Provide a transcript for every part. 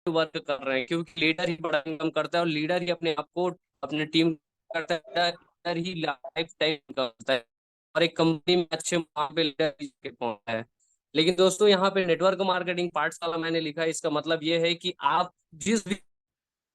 Work कर रहे हैं, क्योंकि लीडर ही बड़ा इनकम करता है और लीडर ही अपने आप को, अपने टीम करता है, लीडर ही लाइफ टाइम करता है। और एक कंपनी में अच्छे वहां पे लीडर पहुंचता है। लेकिन दोस्तों यहाँ पे नेटवर्क मार्केटिंग पाठशाला मैंने लिखा है, इसका मतलब ये है कि आप जिस भी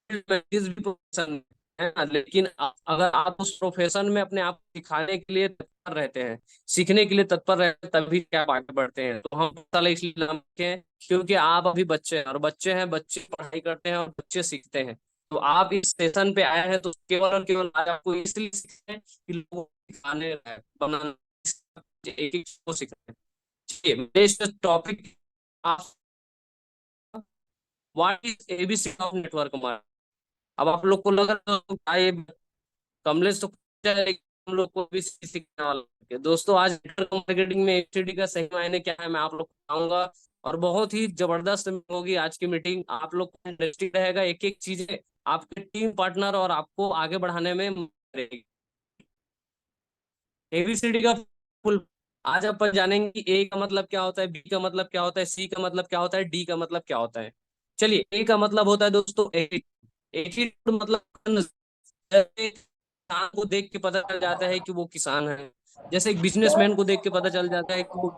जिस भी प्रोफेशन है ना, लेकिन अगर आप उस प्रोफेशन में अपने आप को सिखाने के लिए तत्पर रहते हैं, सीखने के लिए तत्पर रहते हैं, तभी क्या आप आगे बढ़ते हैं। तो हम साल इसलिए नाम रखे हैं क्योंकि आप अभी बच्चे हैं, और बच्चे हैं, बच्चे पढ़ाई करते हैं और बच्चे सीखते हैं। तो आप इस सेशन पे आए हैं तो केवल और केवल आज आपको इसलिए सीखना है कि लोगों को सिखाने बनाना, एक एक को सीखना है। चलिए, मेरे topic, what is ABC of network marketing. अब आप लोग को लग रहा है क्या ये कमलेश तो जाएगी, हम लोग को भी सीखने वाला है। दोस्तों, आज नेटवर्क मार्केटिंग में एसटीडी का सही मायने क्या है मैं आप लोग को बताऊंगा, और बहुत ही जबरदस्त होगी आज की मीटिंग। आप लोग को इंटरेस्टिंग रहेगा, एक एक चीजें आपके टीम पार्टनर और आपको आगे बढ़ाने में मदद करेगी। एबीसीडी का फुल आज अपन जानेंगे कि ए का मतलब क्या होता है, बी का मतलब क्या होता है, सी का मतलब क्या होता है, डी का मतलब क्या होता है। चलिए, ए का मतलब होता है दोस्तों एटीट्यूड, मतलब किसान को देख के पता चल जाता है कि वो किसान है। जैसे एक बिजनेसमैन को देख के पता चल जाता है कि वो,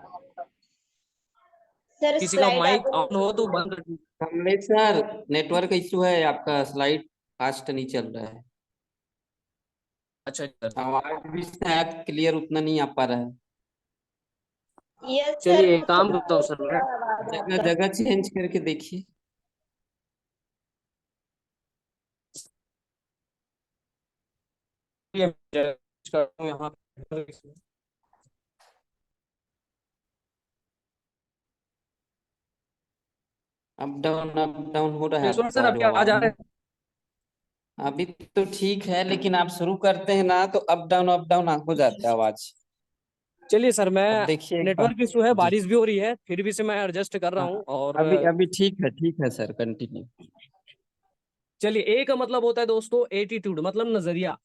सर किसी का स्लाइड माइक आगे ऑन हो तो बंद कमलेश सर, नेटवर्क इशू है, आपका स्लाइड फास्ट नहीं चल रहा है। अच्छा सर। आवाज भी शायद क्लियर उतना नहीं आ पा रहा है। यस सर, चलिए, एक कुछ काम करता हूँ सर मैं, आवाज जगह आपका। जगह चेंज करके देखिए। ये करता हूँ यहाँ पे। अप डाउन हो रहा है ईश्वर सर, आपका आपकी जो आवाज आवाज आ रहा में। है? अभी तो ठीक है, लेकिन आप शुरू करते हैं ना तो अप डाउन हो जाता है आवाज। चलिए सर, मैं, अब देखिए एक बार। नेटवर्क इशू है, जी। बारिश भी हो रही है, फिर भी से मैं एडजस्ट कर रहा हाँ, हूँ। और अभी अभी ठीक है सर, कंटिन्यू। चलिए, ए का मतलब होता है दोस्तों एटीट्यूड, मतलब नजरिया,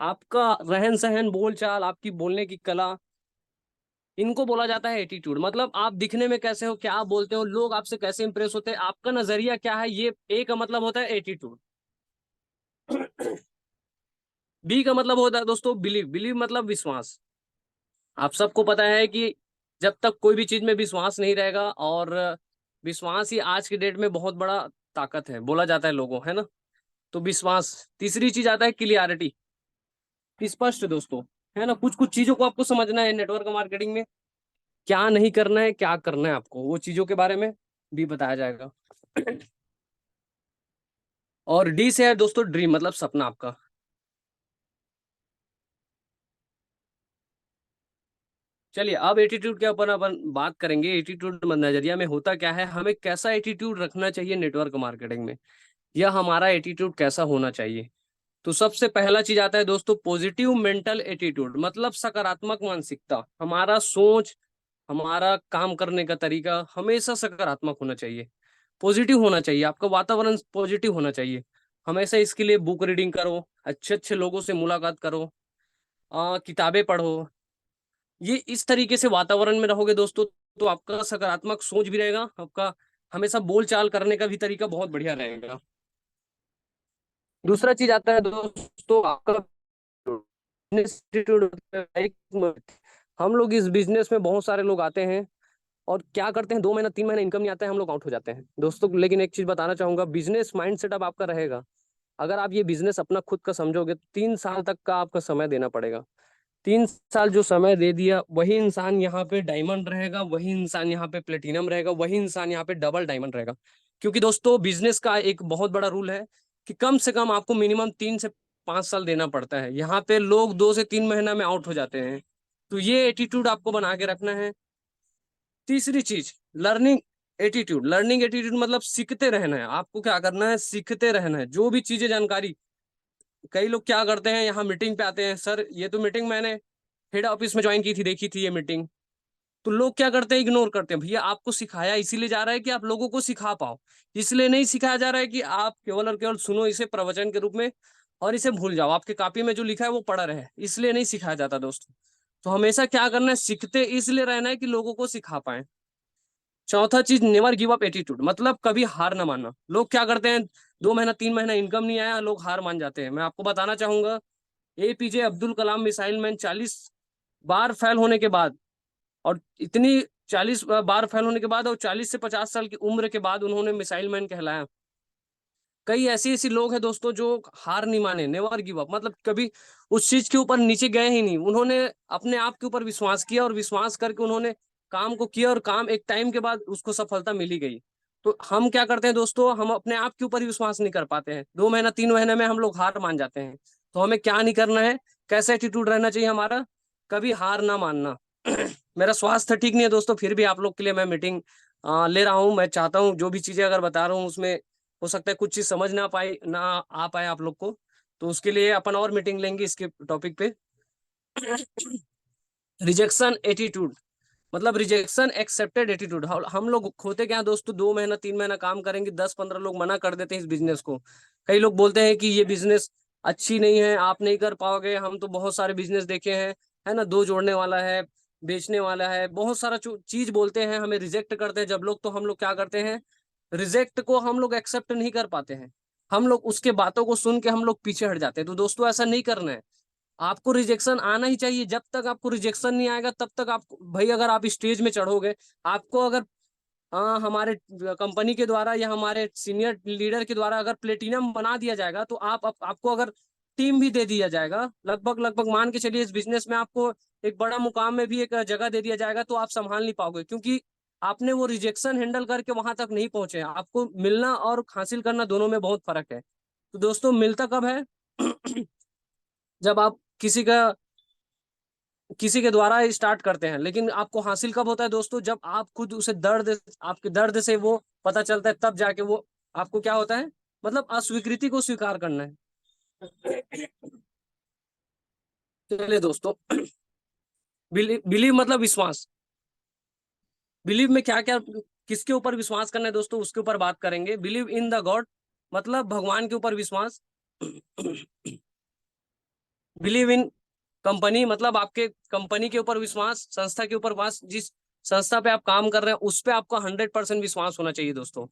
आपका रहन सहन, बोल चाल, आपकी बोलने की कला, इनको बोला जाता है एटीट्यूड। मतलब आप दिखने में कैसे हो, क्या आप बोलते हो, लोग आपसे कैसे इंप्रेस होते हैं, आपका नजरिया क्या है, ये ए का मतलब होता है एटीट्यूड। बी का मतलब होता है दोस्तों बिलीव। बिलीव मतलब विश्वास। आप सबको पता है कि जब तक कोई भी चीज में विश्वास नहीं रहेगा, और विश्वास ही आज की डेट में बहुत बड़ा ताकत है, बोला जाता है लोगों, है ना। तो विश्वास। तीसरी चीज आता है क्लियरिटी, स्पष्ट दोस्तों, है ना। कुछ कुछ चीजों को आपको समझना है नेटवर्क मार्केटिंग में, क्या नहीं करना है, क्या करना है आपको, वो चीजों के बारे में भी बताया जाएगा। और डी से है दोस्तों ड्रीम, मतलब सपना आपका। चलिए, अब एटीट्यूड के ऊपर अपन बात करेंगे। एटीट्यूड नजरिया में होता क्या है, हमें कैसा एटीट्यूड रखना चाहिए नेटवर्क मार्केटिंग में, या हमारा एटीट्यूड कैसा होना चाहिए। तो सबसे पहला चीज आता है दोस्तों पॉजिटिव मेंटल एटीट्यूड, मतलब सकारात्मक मानसिकता। हमारा सोच, हमारा काम करने का तरीका हमेशा सकारात्मक होना चाहिए, पॉजिटिव होना चाहिए, आपका वातावरण पॉजिटिव होना चाहिए। हमेशा इसके लिए बुक रीडिंग करो, अच्छे अच्छे लोगों से मुलाकात करो, किताबें पढ़ो। ये इस तरीके से वातावरण में रहोगे दोस्तों, तो आपका सकारात्मक सोच भी रहेगा, आपका हमेशा बोल चाल करने का भी तरीका बहुत बढ़िया रहेगा। दूसरा चीज आता है दोस्तों आपका इंस्टीट्यूट। हम लोग इस बिजनेस में बहुत सारे लोग आते हैं और क्या करते हैं, 2 महीना 3 महीना इनकम नहीं आता है, हम लोग आउट हो जाते हैं दोस्तों। लेकिन एक चीज बताना चाहूंगा, बिजनेस माइंड सेट अब आपका रहेगा, अगर आप ये बिजनेस अपना खुद का समझोगे, 3 साल तक का आपका समय देना पड़ेगा। 3 साल जो समय दे दिया, वही इंसान यहाँ पे डायमंड रहेगा, वही इंसान यहाँ पे प्लेटिनम रहेगा, वही इंसान यहाँ पे डबल डायमंड रहेगा। क्योंकि दोस्तों बिजनेस का एक बहुत बड़ा रूल है कि कम से कम आपको मिनिमम 3 से 5 साल देना पड़ता है। यहाँ पे लोग 2 से 3 महीना में आउट हो जाते हैं। तो ये एटीट्यूड आपको बना के रखना है। तीसरी चीज, लर्निंग एटीट्यूड। लर्निंग एटीट्यूड मतलब सीखते रहना है, आपको क्या करना है, सीखते रहना है जो भी चीजें, जानकारी। कई लोग क्या करते हैं, यहाँ मीटिंग पे आते हैं, सर ये तो मीटिंग मैंने हेड ऑफिस में ज्वाइन की थी, देखी थी ये मीटिंग। तो लोग क्या करते हैं, इग्नोर करते हैं। भैया आपको सिखाया इसीलिए जा रहा है कि आप लोगों को सिखा पाओ, इसलिए नहीं सिखाया जा रहा है कि आप केवल और केवल सुनो इसे प्रवचन के रूप में और इसे भूल जाओ, आपके कॉपी में जो लिखा है वो पढ़ा रहे, इसलिए नहीं सिखाया जाता दोस्तों। तो हमेशा क्या करना है, सीखते इसलिए रहना है कि लोगों को सिखा पाए। चौथा चीज, नेवर गिव अप एटीट्यूड, मतलब कभी हार ना मानना। लोग क्या करते हैं, 2 महीना 3 महीना इनकम नहीं आया, लोग हार मान जाते हैं। मैं आपको बताना चाहूंगा, APJ Abdul Kalam missile man 40 बार फेल होने के बाद, और इतनी 40 बार फेल होने के बाद और 40 से 50 साल की उम्र के बाद उन्होंने मिसाइल मैन कहलाया। कई ऐसी ऐसी लोग हैं दोस्तों जो हार नहीं माने, नेवर गिव अप, मतलब कभी उस चीज के ऊपर नीचे गए ही नहीं। उन्होंने अपने आप के ऊपर विश्वास किया और विश्वास करके उन्होंने काम को किया, और काम एक टाइम के बाद उसको सफलता मिली गई। तो हम क्या करते हैं दोस्तों, हम अपने आप के ऊपर ही विश्वास नहीं कर पाते हैं, 2 महीना 3 महीने में हम लोग हार मान जाते हैं। तो हमें क्या नहीं करना है, कैसा एटीट्यूड रहना चाहिए हमारा, कभी हार ना मानना। मेरा स्वास्थ्य ठीक नहीं है दोस्तों, फिर भी आप लोग के लिए मैं मीटिंग ले रहा हूँ। मैं चाहता हूँ जो भी चीजें अगर बता रहा हूँ उसमें हो सकता है कुछ चीज समझ ना आ पाए आप लोग को, तो उसके लिए अपन और मीटिंग लेंगे इसके टॉपिक पे। रिजेक्शन एटीट्यूड, मतलब रिजेक्शन एक्सेप्टेड एटीट्यूड। हम लोग होते क्या हैं दोस्तों, 2 महीना 3 महीना काम करेंगे, 10 15 लोग मना कर देते हैं इस बिजनेस को। कई लोग बोलते हैं कि ये बिजनेस अच्छी नहीं है, आप नहीं कर पाओगे, हम तो बहुत सारे बिजनेस देखे हैं, है ना, दो जोड़ने वाला है, बेचने वाला है, बहुत सारा चीज बोलते हैं, हमें रिजेक्ट करते हैं जब लोग। तो हम लोग क्या करते हैं, रिजेक्ट को हम लोग एक्सेप्ट नहीं कर पाते हैं, हम लोग उसके बातों को सुन के हम लोग पीछे हट जाते हैं। तो दोस्तों ऐसा नहीं करना है, आपको रिजेक्शन आना ही चाहिए। जब तक आपको रिजेक्शन नहीं आएगा तब तक आप, भाई अगर आप स्टेज में चढ़ोगे, आपको अगर हमारे कंपनी के द्वारा या हमारे सीनियर लीडर के द्वारा अगर प्लेटिनम बना दिया जाएगा, तो आपको अगर टीम भी दे दिया जाएगा, लगभग लगभग मान के चलिए इस बिजनेस में आपको एक बड़ा मुकाम में भी एक जगह दे दिया जाएगा, तो आप संभाल नहीं पाओगे, क्योंकि आपने वो रिजेक्शन हैंडल करके वहां तक नहीं पहुंचे। आपको मिलना और हासिल करना दोनों में बहुत फर्क है। तो दोस्तों मिलता कब है, जब आप किसी के द्वारा स्टार्ट करते हैं, लेकिन आपको हासिल कब होता है दोस्तों, जब आप खुद उसे दर्द, आपके दर्द से वो पता चलता है, तब जाके वो आपको क्या होता है, मतलब अस्वीकृति को स्वीकार करना है। चलिए दोस्तों, बिलीव मतलब विश्वास। बिलीव में क्या क्या, किसके ऊपर विश्वास करना है दोस्तों, उसके ऊपर बात करेंगे। बिलीव इन द गॉड, मतलब भगवान के ऊपर विश्वास। बिलीव इन कंपनी, मतलब आपके कंपनी के ऊपर विश्वास, संस्था के ऊपर विश्वास, जिस संस्था पे आप काम कर रहे हैं उस पे आपका 100% विश्वास होना चाहिए दोस्तों।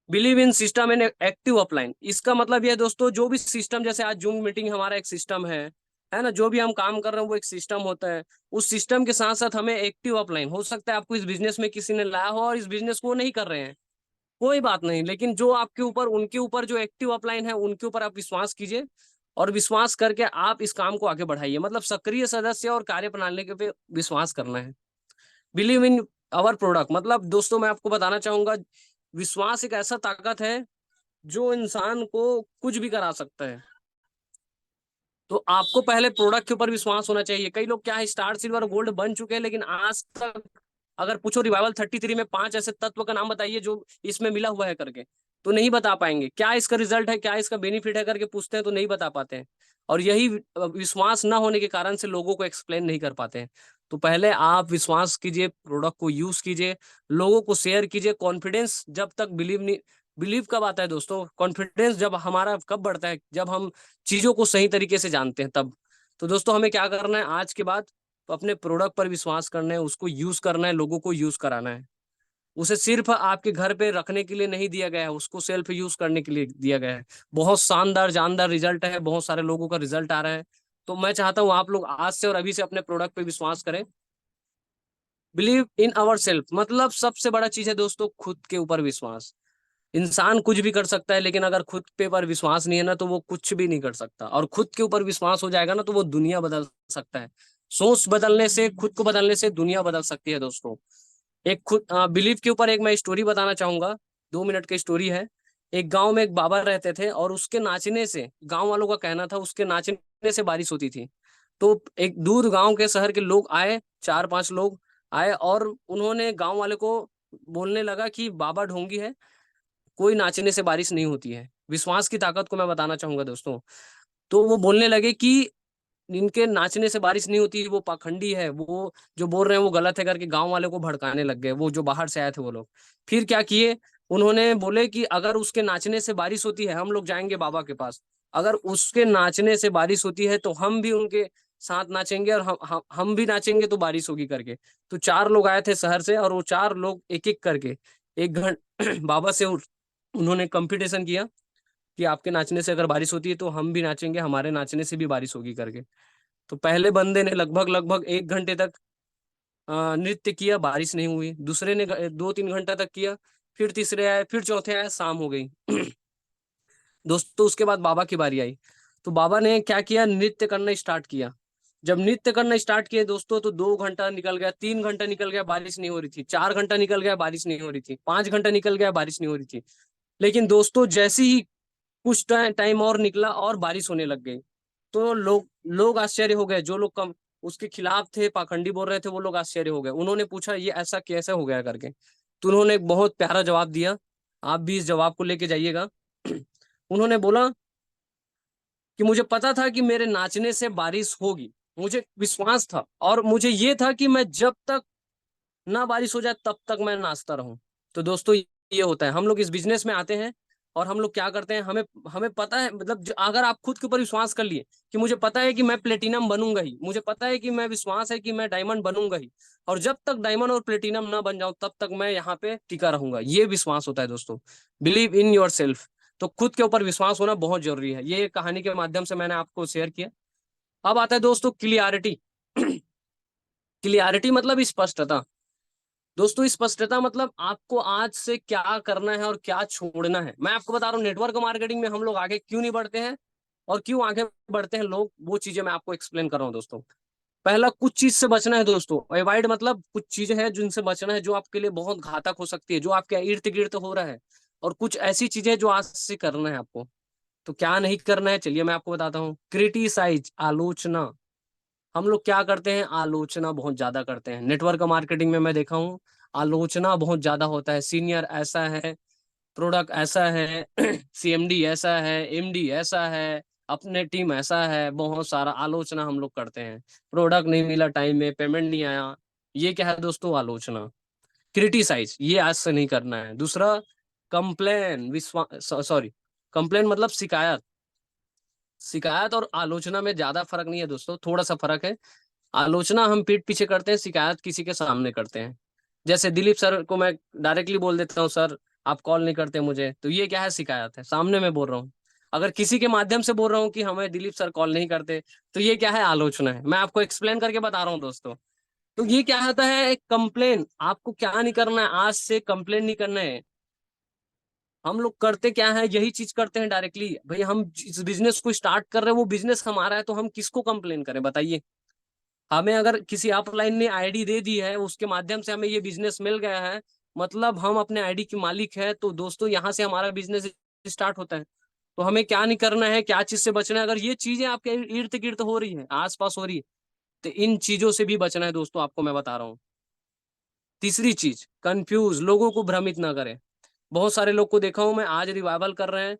Believe in system and active upline, इसका मतलब यह है दोस्तों, जो भी सिस्टम, जैसे आज जूम मीटिंग हमारा एक सिस्टम है ना, जो भी हम काम कर रहे हैं वो एक सिस्टम होता है। उस सिस्टम के साथ साथ हमें एक्टिव अपलाइन, हो सकता है आपको इस बिजनेस में किसी ने लाया हो और इस बिजनेस को वो नहीं कर रहे हैं, कोई बात नहीं, लेकिन जो आपके ऊपर, उनके ऊपर जो एक्टिव अपलाइन है उनके ऊपर आप विश्वास कीजिए, और विश्वास करके आप इस काम को आगे बढ़ाइए, मतलब सक्रिय सदस्य और कार्य प्रणाली के पे विश्वास करना है। बिलीव इन अवर प्रोडक्ट, मतलब दोस्तों मैं आपको बताना चाहूंगा, विश्वास एक ऐसा ताकत है जो इंसान को कुछ भी करा सकता है। तो आपको पहले प्रोडक्ट के ऊपर विश्वास होना चाहिए। कई लोग क्या है, स्टार सिल्वर गोल्ड बन चुके हैं, लेकिन आज तक अगर पूछो रिवाइवल 33 में 5 ऐसे तत्व का नाम बताइए जो इसमें मिला हुआ है करके, तो नहीं बता पाएंगे। क्या इसका रिजल्ट है, क्या इसका बेनिफिट है करके पूछते हैं तो नहीं बता पाते हैं। और यही विश्वास ना होने के कारण से लोगों को एक्सप्लेन नहीं कर पाते हैं। तो पहले आप विश्वास कीजिए, प्रोडक्ट को यूज कीजिए, लोगों को शेयर कीजिए। कॉन्फिडेंस जब तक बिलीव नहीं, बिलीव कब आता है दोस्तों, कॉन्फिडेंस जब हमारा कब बढ़ता है, जब हम चीजों को सही तरीके से जानते हैं तब। तो दोस्तों हमें क्या करना है आज के बाद, तो अपने प्रोडक्ट पर विश्वास करना है, उसको यूज करना है, लोगों को यूज कराना है। उसे सिर्फ आपके घर पे रखने के लिए नहीं दिया गया है, उसको सेल्फ यूज करने के लिए दिया गया है। बहुत शानदार जानदार रिजल्ट है, बहुत सारे लोगों का रिजल्ट आ रहा है। तो मैं चाहता हूँ आप लोग आज से और अभी से अपने प्रोडक्ट पे विश्वास करें। बिलीव इन आवर सेल्फ, मतलब सबसे बड़ा चीज है दोस्तों खुद के ऊपर विश्वास। इंसान कुछ भी कर सकता है, लेकिन अगर खुद पे पर विश्वास नहीं है ना, तो वो कुछ भी नहीं कर सकता। और खुद के ऊपर विश्वास हो जाएगा ना, तो वो दुनिया बदल सकता है। सोच बदलने से, खुद को बदलने से दुनिया बदल सकती है दोस्तों। एक खुद बिलीव के ऊपर एक मैं स्टोरी बताना चाहूंगा, 2 मिनट की स्टोरी है। एक गांव में एक बाबा रहते थे, और उसके नाचने से, गांव वालों का कहना था उसके नाचने से बारिश होती थी। तो एक दूर गांव के शहर के लोग आए, 4 5 लोग आए, और उन्होंने गांव वाले को बोलने लगा कि बाबा ढोंगी है, कोई नाचने से बारिश नहीं होती है। विश्वास की ताकत को मैं बताना चाहूंगा दोस्तों। तो वो बोलने लगे कि इनके नाचने से बारिश नहीं होती, वो पाखंडी है, वो जो बोल रहे हैं वो गलत है करके गांव वाले को भड़काने लग गए, वो जो बाहर से आए थे वो लोग। फिर क्या किए, उन्होंने बोले कि अगर उसके नाचने से बारिश होती है हम लोग जाएंगे बाबा के पास, अगर उसके नाचने से बारिश होती है तो हम भी उनके साथ नाचेंगे और हम भी नाचेंगे तो बारिश होगी करके। तो 4 लोग आए थे शहर से, और वो 4 लोग एक एक करके 1 घंटे बाबा से उन्होंने कंपटीशन किया कि आपके नाचने से अगर बारिश होती है तो हम भी नाचेंगे, हमारे नाचने से भी बारिश होगी करके। तो पहले बंदे ने लगभग लगभग 1 घंटे तक नृत्य किया, बारिश नहीं हुई। दूसरे ने 2-3 घंटा तक किया, फिर तीसरे आए, फिर चौथे आए, शाम हो गई। दोस्तों उसके बाद बाबा की बारी आई। तो बाबा ने क्या किया, नृत्य करना स्टार्ट किया। जब नृत्य करना स्टार्ट किए दोस्तों, तो 2 घंटा निकल गया, 3 घंटा निकल गया, बारिश नहीं हो रही थी। 4 घंटा निकल गया, बारिश नहीं हो रही थी। 5 घंटा निकल गया, बारिश नहीं हो रही थी। लेकिन दोस्तों जैसे ही कुछ टाइम और निकला और बारिश होने लग गई, तो लोग लोग आश्चर्य हो गए। जो लोग कम उसके खिलाफ थे, पाखंडी बोल रहे थे, वो लोग आश्चर्य हो गए। उन्होंने पूछा ये ऐसा कैसे हो गया करके। तो उन्होंने एक बहुत प्यारा जवाब दिया, आप भी इस जवाब को लेके जाइएगा। उन्होंने बोला कि मुझे पता था कि मेरे नाचने से बारिश होगी, मुझे विश्वास था, और मुझे ये था कि मैं जब तक ना बारिश हो जाए तब तक मैं नाचता रहूं। तो दोस्तों ये होता है, हम लोग इस बिजनेस में आते हैं और हम लोग क्या करते हैं, हमें हमें पता है, मतलब अगर आप खुद के ऊपर विश्वास कर लिए कि मुझे पता है कि मैं प्लेटिनम बनूंगा ही, मुझे पता है कि मैं विश्वास है कि मैं डायमंड बनूंगा ही, और जब तक डायमंड और प्लेटिनम ना बन जाऊं तब तक मैं यहाँ पे टिका रहूंगा, ये विश्वास होता है दोस्तों। Believe in your self. तो खुद के ऊपर विश्वास होना बहुत जरूरी है, ये कहानी के माध्यम से मैंने आपको शेयर किया। अब आता है दोस्तों क्लियरिटी। क्लियरिटी मतलब स्पष्टता। दोस्तों स्पष्टता मतलब आपको आज से क्या करना है और क्या छोड़ना है। मैं आपको बता रहा हूँ, नेटवर्क मार्केटिंग में हम लोग आगे क्यों नहीं बढ़ते हैं और क्यों आगे बढ़ते हैं लोग, वो चीजें मैं आपको एक्सप्लेन कर रहा हूँ दोस्तों। पहला, कुछ चीज से बचना है दोस्तों। अवॉइड मतलब कुछ चीजें हैं जिनसे बचना है, जो आपके लिए बहुत घातक हो सकती है, जो आपके इर्द गिर्द हो रहा है। और कुछ ऐसी चीजें जो आज से करना है आपको। तो क्या नहीं करना है, चलिए मैं आपको बताता हूँ। क्रिटिसाइज, आलोचना। हम लोग क्या करते हैं, आलोचना बहुत ज्यादा करते हैं। नेटवर्क मार्केटिंग में मैं देखा हूँ, आलोचना बहुत ज्यादा होता है। सीनियर ऐसा है, प्रोडक्ट ऐसा है, सीएमडी ऐसा है, एमडी ऐसा है, अपने टीम ऐसा है, बहुत सारा आलोचना हम लोग करते हैं। प्रोडक्ट नहीं मिला टाइम में, पेमेंट नहीं आया, ये क्या है दोस्तों, आलोचना। क्रिटिसाइज, ये आज से नहीं करना है। दूसरा, कंप्लेन, विश्वास, सॉरी, कंप्लेन मतलब शिकायत। शिकायत और आलोचना में ज्यादा फर्क नहीं है दोस्तों, थोड़ा सा फर्क है। आलोचना हम पीठ पीछे करते हैं, शिकायत किसी के सामने करते हैं। जैसे दिलीप सर को मैं डायरेक्टली बोल देता हूँ, सर आप कॉल नहीं करते मुझे, तो ये क्या है, शिकायत है, सामने मैं बोल रहा हूँ। अगर किसी के माध्यम से बोल रहा हूँ कि हमें दिलीप सर कॉल नहीं करते, तो ये क्या है, आलोचना है। मैं आपको एक्सप्लेन करके बता रहा हूँ दोस्तों। तो ये क्या होता है, एक कंप्लेन। आपको क्या नहीं करना है, आज से कंप्लेन नहीं करना है। हम लोग करते क्या है, यही चीज करते हैं डायरेक्टली। भाई हम इस बिजनेस को स्टार्ट कर रहे हैं, वो बिजनेस हमारा है, तो हम किसको कंप्लेन करें बताइए। हमें अगर किसी अपलाइन ने आईडी दे दी है, उसके माध्यम से हमें ये बिजनेस मिल गया है, मतलब हम अपने आईडी के मालिक है, तो दोस्तों यहाँ से हमारा बिजनेस स्टार्ट होता है। तो हमें क्या नहीं करना है, क्या चीज से बचना है। अगर ये चीजें आपके इर्द गिर्द हो रही है, आसपास हो रही है, तो इन चीजों से भी बचना है दोस्तों, आपको मैं बता रहा हूँ। तीसरी चीज, कंफ्यूज, लोगों को भ्रमित ना करें। बहुत सारे लोग को देखा हूं मैं, आज रिवाइवल कर रहे हैं,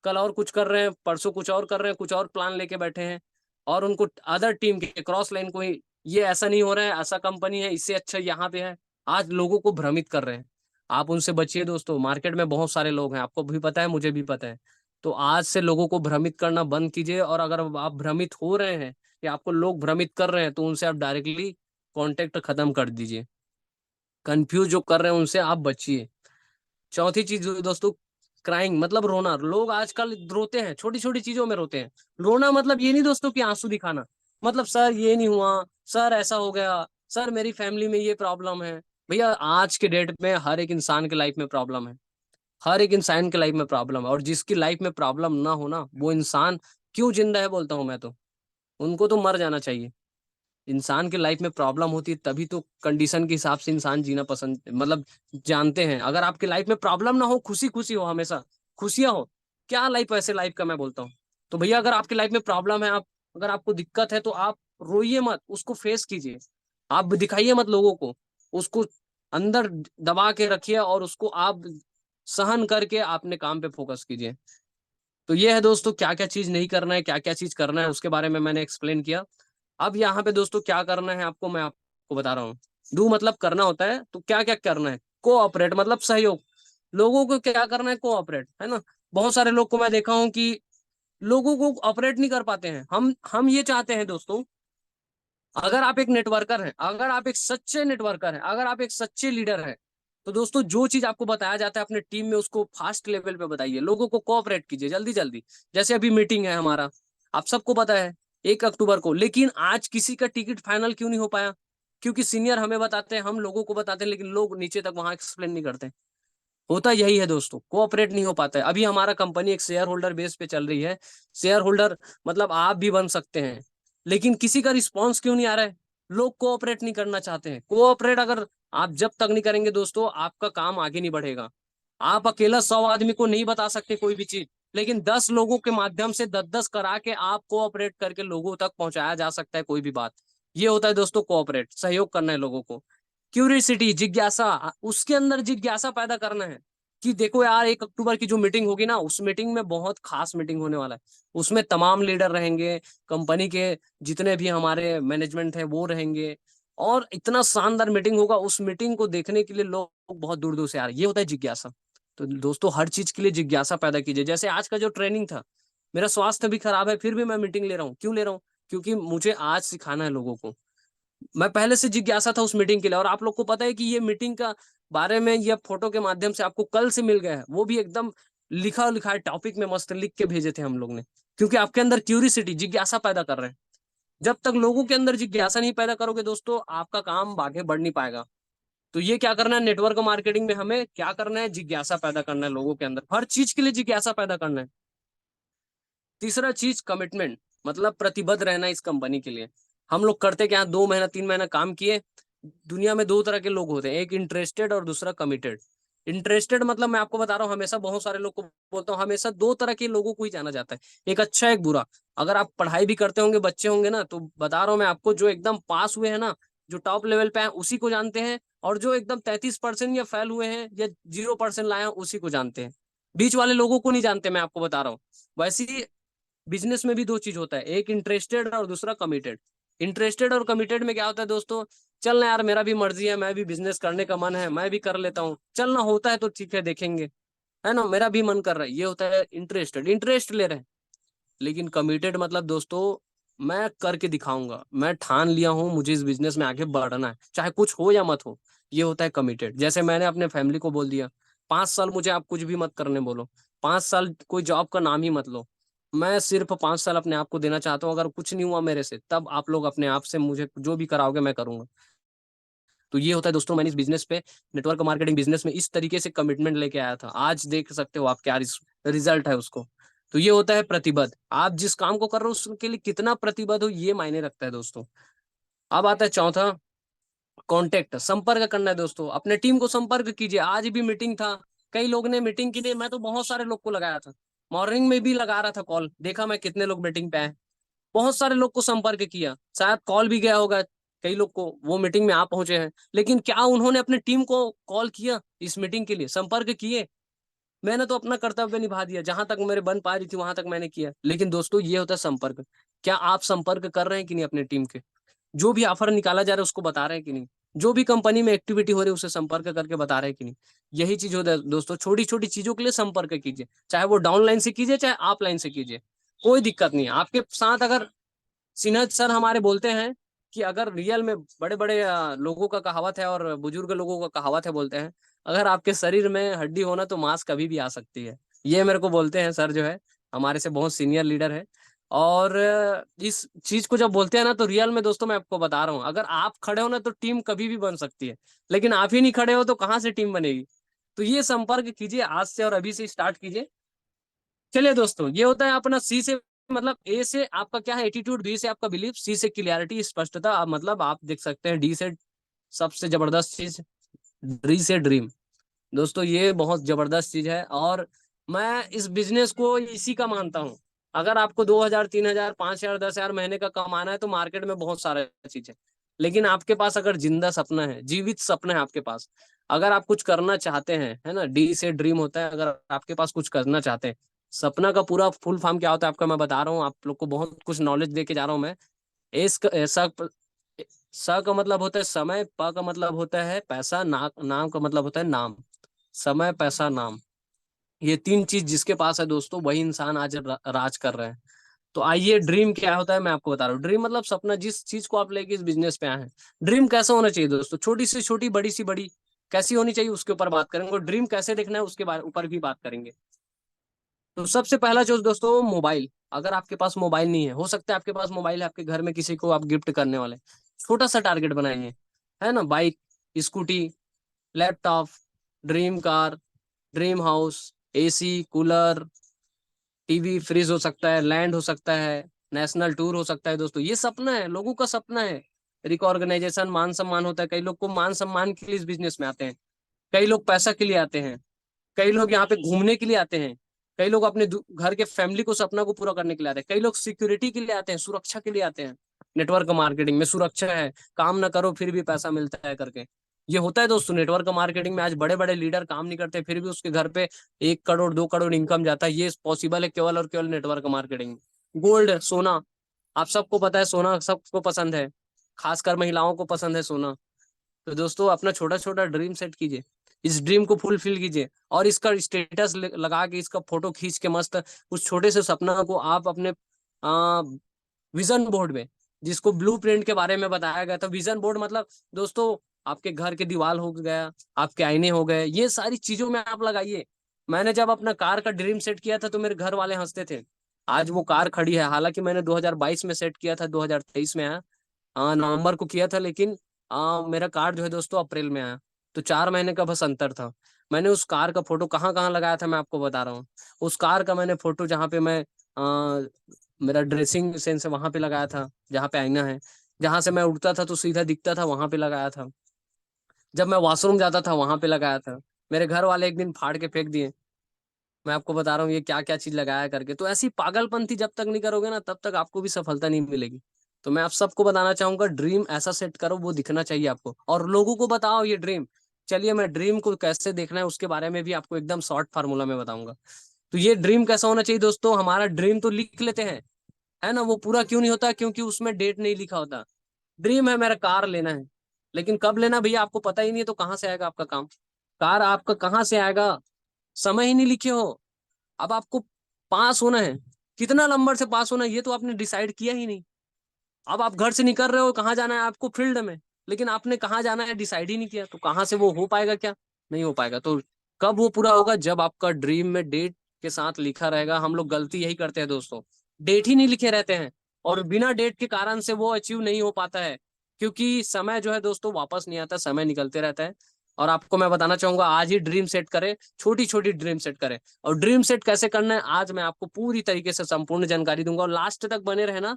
कल और कुछ कर रहे हैं, परसों कुछ और कर रहे हैं, कुछ और प्लान लेके बैठे हैं, और उनको अदर टीम के क्रॉस लाइन को ही, ये ऐसा नहीं हो रहा है, ऐसा कंपनी है, इससे अच्छा यहाँ पे है, आज लोगों को भ्रमित कर रहे हैं। आप उनसे बचिए दोस्तों। मार्केट में बहुत सारे लोग हैं, आपको भी पता है, मुझे भी पता है। तो आज से लोगों को भ्रमित करना बंद कीजिए, और अगर आप भ्रमित हो रहे हैं या आपको लोग भ्रमित कर रहे हैं, तो उनसे आप डायरेक्टली कॉन्टेक्ट खत्म कर दीजिए। कंफ्यूज जो कर रहे हैं उनसे आप बचिए। चौथी चीज दोस्तों, क्राइंग मतलब रोना। लोग आजकल रोते हैं, छोटी छोटी चीजों में रोते हैं। रोना मतलब ये नहीं दोस्तों कि आंसू दिखाना, मतलब सर ये नहीं हुआ, सर ऐसा हो गया, सर मेरी फैमिली में ये प्रॉब्लम है। भैया आज के डेट में हर एक इंसान के लाइफ में प्रॉब्लम है, हर एक इंसान के लाइफ में प्रॉब्लम है। और जिसकी लाइफ में प्रॉब्लम ना हो ना, वो इंसान क्यों जिंदा है बोलता हूं मैं तो, उनको तो मर जाना चाहिए। इंसान के लाइफ में प्रॉब्लम होती है तभी तो कंडीशन के हिसाब से इंसान जीना पसंद, मतलब जानते हैं। अगर आपके लाइफ में प्रॉब्लम ना हो, खुशी खुशी हो, हमेशा खुशियां हो, क्या लाइफ ऐसे लाइफ का मैं बोलता हूँ। तो भैया अगर आपकी लाइफ में प्रॉब्लम है, आप अगर आपको दिक्कत है, तो आप रोइए मत, उसको फेस कीजिए। आप दिखाइए मत लोगों को, उसको अंदर दबा के रखिए, और उसको आप सहन करके अपने काम पे फोकस कीजिए। तो ये है दोस्तों, क्या क्या चीज नहीं करना है, क्या क्या चीज करना है, उसके बारे में मैंने एक्सप्लेन किया। अब यहाँ पे दोस्तों क्या करना है आपको, मैं आपको बता रहा हूँ। डू मतलब करना होता है, तो क्या क्या करना है, कोऑपरेट मतलब सहयोग। लोगों को क्या करना है, कोऑपरेट, है ना। बहुत सारे लोग को मैं देखा हूँ कि लोगों को ऑपरेट नहीं कर पाते हैं। हम ये चाहते हैं दोस्तों अगर आप एक नेटवर्कर हैं, अगर आप एक सच्चे नेटवर्कर हैं, अगर आप एक सच्चे लीडर हैं, तो दोस्तों जो चीज आपको बताया जाता है अपने टीम में उसको फास्ट लेवल पे बताइए, लोगों को कोऑपरेट कीजिए जल्दी जल्दी। जैसे अभी मीटिंग है हमारा, आप सबको पता है 1 अक्टूबर को, लेकिन आज किसी का टिकट फाइनल क्यों नहीं हो पाया? क्योंकि सीनियर हमें बताते हैं, हम लोगों को बताते हैं, लेकिन लोग नीचे तक वहां एक्सप्लेन नहीं करते। होता यही है दोस्तों, कोऑपरेट नहीं हो पाता है। अभी हमारा कंपनी एक शेयर होल्डर बेस पे चल रही है, शेयर होल्डर मतलब आप भी बन सकते हैं, लेकिन किसी का रिस्पॉन्स क्यों नहीं आ रहा है? लोग कोऑपरेट नहीं करना चाहते हैं। कोऑपरेट अगर आप जब तक नहीं करेंगे दोस्तों, आपका काम आगे नहीं बढ़ेगा। आप अकेला 100 आदमी को नहीं बता सकते कोई भी चीज, लेकिन 10 लोगों के माध्यम से 10-10 करा के आप कोऑपरेट करके लोगों तक पहुंचाया जा सकता है कोई भी बात। ये होता है दोस्तों कोऑपरेट, सहयोग करना है लोगों को। क्यूरियसिटी, जिज्ञासा, उसके अंदर जिज्ञासा पैदा करना है कि देखो यार 1 अक्टूबर की जो मीटिंग होगी ना, उस मीटिंग में बहुत खास मीटिंग होने वाला है। उसमें तमाम लीडर रहेंगे, कंपनी के जितने भी हमारे मैनेजमेंट है वो रहेंगे, और इतना शानदार मीटिंग होगा। उस मीटिंग को देखने के लिए लोग बहुत दूर दूर से आ रहे हैं। ये होता है जिज्ञासा। तो दोस्तों हर चीज के लिए जिज्ञासा पैदा कीजिए। जैसे आज का जो ट्रेनिंग था, मेरा स्वास्थ्य भी खराब है फिर भी मैं मीटिंग ले रहा हूँ। क्यों ले रहा हूँ? क्योंकि मुझे आज सिखाना है लोगों को। मैं पहले से जिज्ञासा था उस मीटिंग के लिए, और आप लोग को पता है कि ये मीटिंग का बारे में ये फोटो के माध्यम से आपको कल से मिल गया है, वो भी एकदम लिखा लिखा है, टॉपिक में मस्त लिख के भेजे थे हम लोग ने। क्योंकि आपके अंदर क्यूरिसिटी, जिज्ञासा पैदा कर रहे हैं। जब तक लोगों के अंदर जिज्ञासा नहीं पैदा करोगे दोस्तों, आपका काम आगे बढ़ नहीं पाएगा। तो ये क्या करना है, नेटवर्क मार्केटिंग में हमें क्या करना है, जिज्ञासा पैदा करना है लोगों के अंदर, हर चीज के लिए जिज्ञासा पैदा करना है। तीसरा चीज कमिटमेंट, मतलब प्रतिबद्ध रहना इस कंपनी के लिए। हम लोग करते क्या, 2 महीना 3 महीना काम किए। दुनिया में दो तरह के लोग होते हैं, एक इंटरेस्टेड और दूसरा कमिटेड। इंटरेस्टेड मतलब मैं आपको बता रहा हूँ, हमेशा बहुत सारे लोग को बोलता हूँ, हमेशा दो तरह के लोगों को ही जाना जाता है, एक अच्छा एक बुरा। अगर आप पढ़ाई भी करते होंगे, बच्चे होंगे ना, तो बता रहा हूँ मैं आपको, जो एकदम पास हुए हैं ना, जो टॉप लेवल पे हैं उसी को जानते हैं, और जो एकदम 33% या फेल हुए हैं या 0% लाए हैं उसी को जानते हैं। बीच वाले लोगों को नहीं जानते, मैं आपको बता रहा हूँ। वैसे ही बिजनेस में भी दो चीज होता है, एक इंटरेस्टेड और दूसरा कमिटेड। इंटरेस्टेड और कमिटेड में क्या होता है दोस्तों, चलना यार मेरा भी मर्जी है, मैं भी बिजनेस करने का मन है, मैं भी कर लेता हूँ, चलना होता है तो ठीक है देखेंगे, है ना, मेरा भी मन कर रहा है। ये होता है इंटरेस्टेड, इंटरेस्ट ले रहे हैं। लेकिन कमिटेड मतलब दोस्तों, मैं करके दिखाऊंगा, मैं ठान लिया हूँ मुझे इस बिजनेस में आगे बढ़ना है, चाहे कुछ हो या मत हो। ये होता है कमिटेड। जैसे मैंने अपने फैमिली को बोल दिया, 5 साल मुझे आप कुछ भी मत करने बोलो, 5 साल कोई जॉब का नाम ही मत लो, मैं सिर्फ 5 साल अपने आप को देना चाहता हूँ। अगर कुछ नहीं हुआ मेरे से, तब आप लोग अपने आप से मुझे जो भी कराओगे मैं करूंगा। तो ये होता है दोस्तों, मैंने इस बिजनेस पे, नेटवर्क मार्केटिंग बिजनेस में इस तरीके से कमिटमेंट लेके आया था। आज देख सकते हो आप क्या रिजल्ट है उसको। तो ये होता है प्रतिबद्ध, आप जिस काम को कर रहे हो उसके लिए कितना प्रतिबद्ध हो, ये मायने रखता है दोस्तों। अब आता है चौथा, कांटेक्ट, संपर्क करना है दोस्तों। अपने टीम को संपर्क कीजिए। आज भी मीटिंग था, कई लोग ने मीटिंग के लिए, मैं तो बहुत सारे लोग को लगाया था, मॉर्निंग में भी लगा रहा था कॉल, देखा मैं कितने लोग मीटिंग पे आए। बहुत सारे लोग को संपर्क किया, शायद कॉल भी गया होगा कई लोग को, वो मीटिंग में आ पहुंचे हैं, लेकिन क्या उन्होंने अपने टीम को कॉल किया इस मीटिंग के लिए, संपर्क किए? मैंने तो अपना कर्तव्य निभा दिया, जहां तक मेरे बन पा रही थी वहां तक मैंने किया। लेकिन दोस्तों ये होता है संपर्क। क्या आप संपर्क कर रहे हैं कि नहीं अपने टीम के? जो भी ऑफर निकाला जा रहा है उसको बता रहे हैं कि नहीं? जो भी कंपनी में एक्टिविटी हो रही है उसे संपर्क करके बता रहे हैं कि नहीं? यही चीज होता है दोस्तों, छोटी छोटी चीजों के लिए संपर्क कीजिए, चाहे वो डाउनलाइन से कीजिए चाहे ऑफलाइन से कीजिए, कोई दिक्कत नहीं है आपके साथ। अगर सिन्हा सर हमारे बोलते हैं कि अगर रियल में बड़े बड़े लोगों का कहावत है और बुजुर्ग लोगों का कहावत है, बोलते हैं अगर आपके शरीर में हड्डी होना तो मांस कभी भी आ सकती है। ये मेरे को बोलते हैं सर, जो है हमारे से बहुत सीनियर लीडर है। और इस चीज को जब बोलते हैं ना, तो रियल में दोस्तों मैं आपको बता रहा हूँ, अगर आप खड़े हो ना तो टीम कभी भी बन सकती है, लेकिन आप ही नहीं खड़े हो तो कहाँ से टीम बनेगी? तो ये संपर्क कीजिए आज से, और अभी से स्टार्ट कीजिए। चलिए दोस्तों, ये होता है अपना सी से, मतलब ए से आपका क्या है एटीट्यूड, बी से आपका बिलीफ, सी से क्लियरिटी स्पष्टता। मतलब आप देख सकते हैं डी से सबसे जबरदस्त चीज, डी से ड्रीम। दोस्तों ये बहुत जबरदस्त चीज है, और मैं इस बिजनेस को इसी का मानता हूँ। अगर आपको 2,000 3,000 5,000 10,000 महीने का कमाना है तो मार्केट में बहुत सारा चीज है, लेकिन आपके पास अगर जिंदा सपना है, जीवित सपना है आपके पास, अगर आप कुछ करना चाहते हैं, है ना, डी से ड्रीम होता है, अगर आपके पास कुछ करना चाहते हैं। सपना का पूरा फुल फॉर्म क्या होता है आपका मैं बता रहा हूँ, आप लोग को बहुत कुछ नॉलेज देके जा रहा हूँ मैं। एस का ऐसा, स का मतलब होता है समय, प का मतलब होता है पैसा, नाम का मतलब होता है नाम। समय, पैसा, नाम, ये तीन चीज जिसके पास है दोस्तों, वही इंसान आज राज कर रहे हैं। तो आइए ड्रीम क्या होता है मैं आपको बता रहा हूँ। ड्रीम मतलब सपना, जिस चीज को आप लेके इस बिजनेस पे आए हैं। ड्रीम कैसा होना चाहिए दोस्तों, छोटी से छोटी, बड़ी सी बड़ी कैसी होनी चाहिए उसके ऊपर बात करेंगे, और ड्रीम कैसे देखना है उसके ऊपर भी बात करेंगे। तो सबसे पहला चीज दोस्तों, मोबाइल। अगर आपके पास मोबाइल नहीं है, हो सकता है आपके पास मोबाइल है, आपके घर में किसी को आप गिफ्ट करने वाले, छोटा सा टारगेट बनाइए, है ना। Bike, scooty, laptop, dream car, dream house, AC, cooler, TV, fridge हो सकता है, लैंड हो सकता है, नेशनल टूर हो सकता है दोस्तों। ये सपना है, लोगों का सपना है। रिकॉर्गनाइजेशन, मान सम्मान होता है, कई लोग को मान सम्मान के लिए इस बिजनेस में आते हैं, कई लोग पैसा के लिए आते हैं, कई लोग यहाँ पे घूमने के लिए आते हैं, कई लोग अपने घर के फैमिली को, सपना को पूरा करने के लिए आते हैं, कई लोग सिक्योरिटी के लिए आते हैं, सुरक्षा के लिए आते हैं। नेटवर्क मार्केटिंग में सुरक्षा है, काम ना करो फिर भी पैसा मिलता है करके, ये होता है दोस्तों। नेटवर्क मार्केटिंग में आज बड़े बड़े लीडर काम नहीं करते, फिर भी उसके घर पे 1 करोड़ 2 करोड़ इनकम जाता है। ये पॉसिबल है केवल और केवल नेटवर्क मार्केटिंग में। गोल्ड, सोना, आप सबको पता है सोना सबको पसंद है, खासकर महिलाओं को पसंद है सोना। तो दोस्तों अपना छोटा छोटा ड्रीम सेट कीजिए, इस ड्रीम को फुलफिल कीजिए, और इसका स्टेटस लगा के, इसका फोटो खींच के मस्त, उस छोटे से सपना को आप अपने विजन बोर्ड में, जिसको ब्लूप्रिंट के बारे में बताया गया था। विजन बोर्ड मतलब दोस्तों आपके घर के दीवार हो गया, आपके आईने हो गए, ये सारी चीजों में आप लगाइए। मैंने जब अपना कार का ड्रीम सेट किया था तो मेरे घर वाले हंसते थे। आज वो कार खड़ी है, हालांकि मैंने 2022 में सेट किया था, 2023 में आया, नवंबर को किया था, लेकिन मेरा कार जो है दोस्तों अप्रैल में आया। तो 4 महीने का बस अंतर था। मैंने उस कार का फोटो कहाँ कहाँ लगाया था मैं आपको बता रहा हूँ। उस कार का मैंने फोटो जहाँ पे मैं मेरा ड्रेसिंग सेंस है वहां पे लगाया था, जहाँ पे आईना है, जहां से मैं उठता था तो सीधा दिखता था वहां पे लगाया था, जब मैं वॉशरूम जाता था वहां पे लगाया था। मेरे घर वाले एक दिन फाड़ के फेंक दिए। मैं आपको बता रहा हूँ ये क्या क्या चीज लगाया करके। तो ऐसी पागलपंथी जब तक नहीं करोगे ना, तब तक आपको भी सफलता नहीं मिलेगी। तो मैं आप सबको बताना चाहूंगा, ड्रीम ऐसा सेट करो वो दिखना चाहिए आपको, और लोगों को बताओ ये ड्रीम। चलिए मैं ड्रीम को कैसे देखना है उसके बारे में भी आपको एकदम शॉर्ट फार्मूला में बताऊंगा। तो ये ड्रीम कैसा होना चाहिए दोस्तों, हमारा ड्रीम तो लिख लेते हैं, है ना, वो पूरा क्यों नहीं होता, क्योंकि उसमें डेट नहीं लिखा होता। ड्रीम है मेरा कार लेना है, लेकिन कब लेना भैया आपको पता ही नहीं है, तो कहाँ से आएगा आपका काम, कार आपका कहाँ से आएगा, समय ही नहीं लिखे हो। अब आपको पास होना है, कितना नंबर से पास होना है ये तो आपने डिसाइड किया ही नहीं। अब आप घर से निकल रहे हो, कहाँ जाना है आपको, फील्ड में, लेकिन आपने कहाँ जाना है डिसाइड ही नहीं किया, तो कहाँ से वो हो पाएगा, क्या नहीं हो पाएगा। तो कब वो पूरा होगा, जब आपका ड्रीम में डेट के साथ लिखा रहेगा। हम लोग गलती यही करते हैं दोस्तों, डेट ही नहीं लिखे रहते हैं, और बिना डेट के कारण से वो अचीव नहीं हो पाता है, क्योंकि समय जो है दोस्तों वापस नहीं आता, समय निकलते रहता है। और आपको मैं बताना चाहूंगा, आज ही ड्रीम सेट करें, छोटी छोटी ड्रीम सेट करें। और ड्रीम सेट कैसे करना है आज मैं आपको पूरी तरीके से संपूर्ण जानकारी दूंगा, और लास्ट तक बने रहना,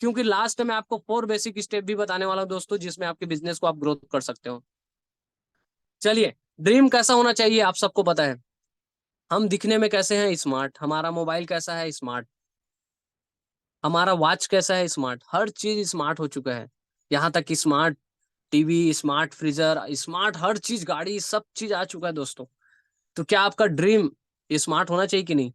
क्योंकि लास्ट में आपको 4 बेसिक स्टेप भी बताने वाला हूं दोस्तों, जिसमें आपके बिजनेस को आप ग्रोथ कर सकते हो। चलिए, ड्रीम कैसा होना चाहिए आप सबको पता है। हम दिखने में कैसे हैं, स्मार्ट, हमारा मोबाइल कैसा है, स्मार्ट, हमारा वॉच कैसा है, स्मार्ट, हर चीज स्मार्ट हो चुका है। यहाँ तक कि smart TV, smart freezer, smart हर चीज, गाड़ी, सब चीज आ चुका है दोस्तों। तो क्या आपका ड्रीम स्मार्ट होना चाहिए कि नहीं।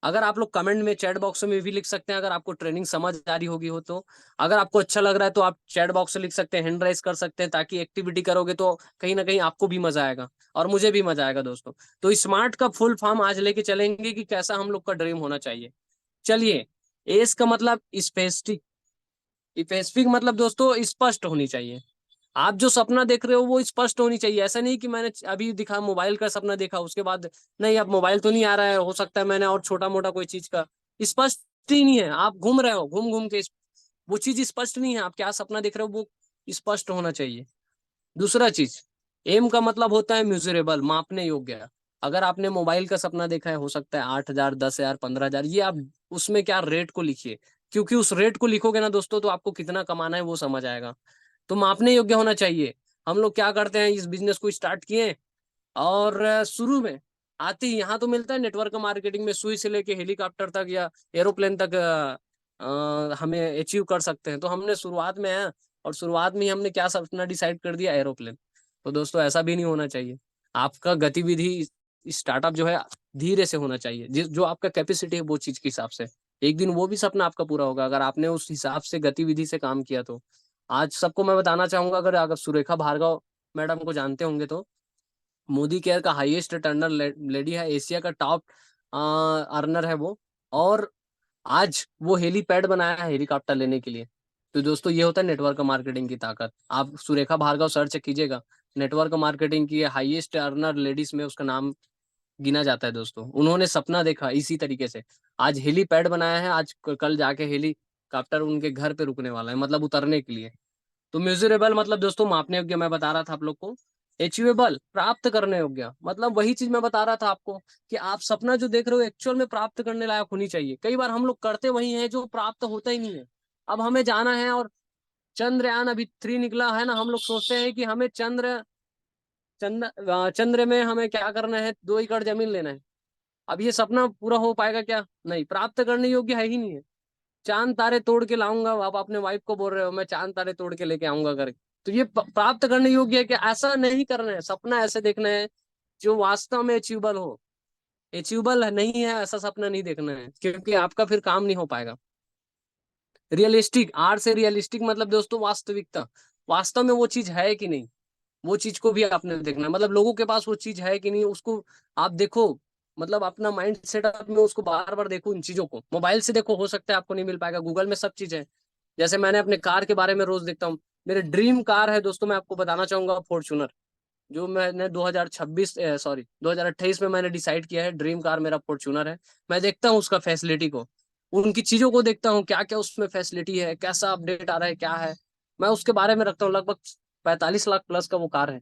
अगर आप लोग कमेंट में, चैट बॉक्स में भी लिख सकते हैं, अगर आपको ट्रेनिंग समझ आ रही होगी हो तो। अगर आपको अच्छा लग रहा है तो आप चैट बॉक्स से लिख सकते हैं, हैंड राइज कर सकते हैं, ताकि एक्टिविटी करोगे तो कहीं ना कहीं आपको भी मजा आएगा और मुझे भी मजा आएगा दोस्तों। तो स्मार्ट का फुल फॉर्म आज लेके चलेंगे कि कैसा हम लोग का ड्रीम होना चाहिए। चलिए, एस का मतलब स्पेसिफिक, स्पेसिफिक मतलब दोस्तों स्पष्ट होनी चाहिए। आप जो सपना देख रहे हो वो स्पष्ट होनी चाहिए। ऐसा नहीं कि मैंने अभी दिखा मोबाइल का सपना देखा, उसके बाद नहीं अब मोबाइल तो नहीं आ रहा है, हो सकता है मैंने और छोटा मोटा कोई चीज का, स्पष्ट ही नहीं है। आप घूम रहे हो, घूम घूम के, वो चीज स्पष्ट नहीं है। आप क्या सपना देख रहे हो वो स्पष्ट होना चाहिए। दूसरा चीज, एम का मतलब होता है म्यूजरेबल, मापने योग्य। अगर आपने मोबाइल का सपना देखा है, हो सकता है 8,000, 10,000, 15,000, ये आप उसमें क्या रेट को लिखिए, क्योंकि उस रेट को लिखोगे ना दोस्तों तो आपको कितना कमाना है वो समझ आएगा। तो मापने योग्य होना चाहिए। हम लोग क्या करते हैं, इस बिजनेस को स्टार्ट किए, और शुरू में आते ही यहाँ तो मिलता है नेटवर्क मार्केटिंग में, सुई से लेके हेलीकॉप्टर तक या एरोप्लेन तक हमें अचीव कर सकते हैं। तो हमने शुरुआत में है, और शुरुआत में ही हमने क्या सपना डिसाइड कर दिया, एरोप्लेन। तो दोस्तों ऐसा भी नहीं होना चाहिए। आपका गतिविधि, स्टार्टअप जो है धीरे से होना चाहिए, जिस जो आपका कैपेसिटी है वो चीज के हिसाब से। एक दिन वो भी सपना आपका पूरा होगा अगर आपने उस हिसाब से गतिविधि से काम किया तो। आज सबको मैं बताना चाहूंगा, अगर अगर सुरेखा भार्गव मैडम को जानते होंगे तो, मोदी केयर का हाईएस्ट टर्नर लेडी है, एशिया का टॉप अर्नर है वो। और आज वो हेलीपैड बनाया है हेलीकॉप्टर लेने के लिए। तो दोस्तों ये होता है नेटवर्क मार्केटिंग की ताकत। आप सुरेखा भार्गव सर्च कीजिएगा, नेटवर्क मार्केटिंग की हाईएस्ट अर्नर लेडीज में उसका नाम गिना जाता है दोस्तों। उन्होंने सपना देखा इसी तरीके से, आज हेलीपैड बनाया है, आज कल जाके हेलीकॉप्टर उनके घर पे रुकने वाला है, मतलब उतरने के लिए। तो मेजरेबल मतलब दोस्तों मापने योग्य मैं बता रहा था आप लोग को। अचीवेबल प्राप्त करने योग्य, मतलब वही चीज मैं बता रहा था आपको कि आप सपना जो देख रहे हो एक्चुअल में प्राप्त करने लायक होनी चाहिए। कई बार हम लोग करते वही है जो प्राप्त होता ही नहीं है। अब हमें जाना है और चंद्रयान अभी 3 निकला है ना, हम लोग सोचते हैं कि हमें चंद्र में हमें क्या करना है, 2 एकड़ जमीन लेना है। अब ये सपना पूरा हो पाएगा क्या? नहीं, प्राप्त करने योग्य है ही नहीं है। चांद तारे तोड़ के लाऊंगा, आप अपने वाइफ को बोल रहे हो मैं चांद तारे तोड़ के लेके आऊंगा करके, तो ये प्राप्त करने योग्य है कि ऐसा नहीं करना है। सपना ऐसे देखना है जो वास्तव में अचीवेबल हो। अचीवेबल नहीं है ऐसा सपना नहीं देखना है, क्योंकि आपका फिर काम नहीं हो पाएगा। रियलिस्टिक, आर से रियलिस्टिक मतलब दोस्तों वास्तविकता, वास्तव में वो चीज है कि नहीं, वो चीज को भी आपने देखना है। मतलब लोगों के पास वो चीज है कि नहीं उसको आप देखो। मतलब अपना माइंड सेटअप में उसको बार बार देखो। इन चीजों को मोबाइल से देखो, हो सकता है आपको नहीं मिल पाएगा, गूगल में सब चीज है। जैसे मैंने अपने कार के बारे में रोज देखता हूँ। मेरे ड्रीम कार है दोस्तों, मैं आपको बताना चाहूंगा, फॉर्च्यूनर। जो मैंने 2026 सॉरी 2028 में मैंने डिसाइड किया है, ड्रीम कार मेरा फॉर्च्यूनर है। मैं देखता हूँ उसका फैसिलिटी को, उनकी चीजों को देखता हूँ, क्या क्या उसमें फैसिलिटी है, कैसा अपडेट आ रहा है, क्या है। मैं उसके बारे में रखता हूँ। लगभग 45 लाख प्लस का वो कार है।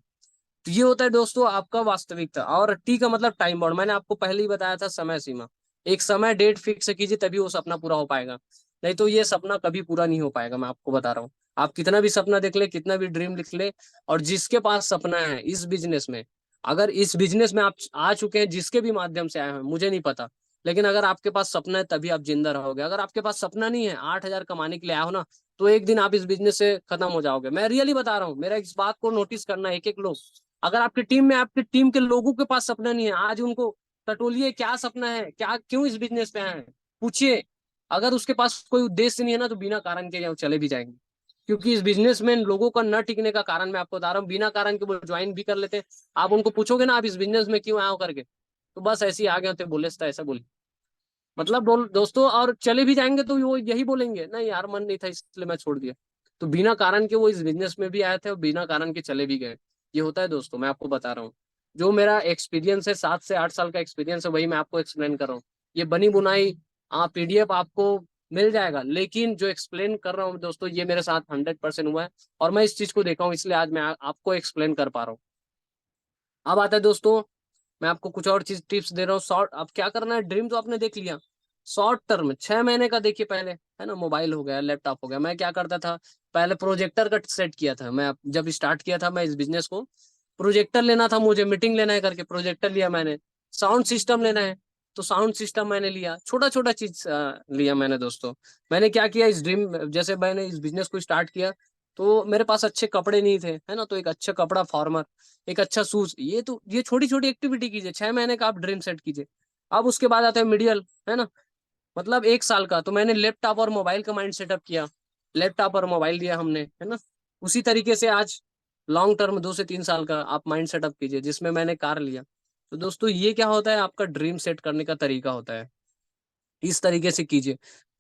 तो ये होता है दोस्तों आपका वास्तविकता। और टी का मतलब टाइम बाउंड, मैंने आपको पहले ही बताया था, समय सीमा। एक समय डेट फिक्स कीजिए तभी वो सपना पूरा हो पाएगा, नहीं तो ये सपना कभी पूरा नहीं हो पाएगा। मैं आपको बता रहा हूँ, आप कितना भी सपना देख ले, कितना भी ड्रीम लिख ले, और जिसके पास सपना है इस बिजनेस में, अगर इस बिजनेस में आप आ चुके हैं, जिसके भी माध्यम से आए हैं मुझे नहीं पता, लेकिन अगर आपके पास सपना है तभी आप जिंदा रहोगे। अगर आपके पास सपना नहीं है, 8,000 कमाने के लिए आया हो ना, तो एक दिन आप इस बिजनेस से खत्म हो जाओगे। मैं रियली बता रहा हूँ, मेरा इस बात को नोटिस करना, एक एक लोग। अगर आपकी टीम में, आपकी टीम के लोगों के पास सपना नहीं है, आज उनको टटोलिए, क्या सपना है, क्या क्यों इस बिजनेस पे आए हैं, पूछिए। अगर उसके पास कोई उद्देश्य नहीं है ना, तो बिना कारण के यहाँ चले भी जाएंगे। क्योंकि इस बिजनेस में लोगों का न टिकने का कारण मैं आपको बता रहा हूँ, बिना कारण के वो ज्वाइन भी कर लेते हैं। आप उनको पूछोगे ना आप इस बिजनेस में क्यों आए हो करके, तो बस ऐसे ही आ गए थे, बोले ऐसा बोले। मतलब दोस्तों, और चले भी जाएंगे तो वो यही बोलेंगे, नहीं यार मन नहीं था इसलिए मैं छोड़ दिया। तो बिना कारण के वो इस बिजनेस में भी आए थे और बिना कारण के चले भी गए। ये होता है दोस्तों, मैं आपको बता रहा हूँ। जो मेरा एक्सपीरियंस है, 7 से 8 साल का एक्सपीरियंस है, वही मैं आपको एक्सप्लेन कर रहा हूँ। ये बनी बुनाई पीडीएफ आपको मिल जाएगा, लेकिन जो एक्सप्लेन कर रहा हूँ दोस्तों, ये मेरे साथ 100% हुआ है। और मैं इस चीज को देखा हूँ, इसलिए आज मैं आपको एक्सप्लेन कर पा रहा हूँ। अब आता है दोस्तों, मैं आपको कुछ और चीज टिप्स दे रहा हूँ। शॉर्ट, अब क्या करना है, ड्रीम तो आपने देख लिया। शॉर्ट टर्म 6 महीने का देखिए पहले, है ना, मोबाइल हो गया, लैपटॉप हो गया। मैं क्या करता था, पहले प्रोजेक्टर का सेट किया था। मैं जब स्टार्ट किया था मैं इस बिजनेस को, प्रोजेक्टर लेना था मुझे, मीटिंग लेना है करके प्रोजेक्टर लिया मैंने। साउंड सिस्टम लेना है, तो साउंड सिस्टम मैंने लिया। छोटा छोटा चीज लिया मैंने दोस्तों। मैंने क्या किया, इस ड्रीम, जैसे मैंने इस बिजनेस को स्टार्ट किया, तो मेरे पास अच्छे कपड़े नहीं थे, है ना, तो एक अच्छा कपड़ा फॉर्मर, एक अच्छा शूज, ये तो ये छोटी छोटी एक्टिविटी कीजिए, 6 महीने का आप ड्रीम सेट कीजिए। अब उसके बाद आता है मीडियल, है ना, मतलब 1 साल का, तो मैंने लैपटॉप और मोबाइल का माइंड सेटअप किया। लैपटॉप और मोबाइल लिया हमने, है ना। उसी तरीके से आज लॉन्ग टर्म 2 से 3 साल का आप माइंड सेटअप कीजिए, जिसमें मैंने कार लिया। तो दोस्तों ये क्या होता है, आपका ड्रीम सेट करने का तरीका होता है। इस तरीके से कीजिए।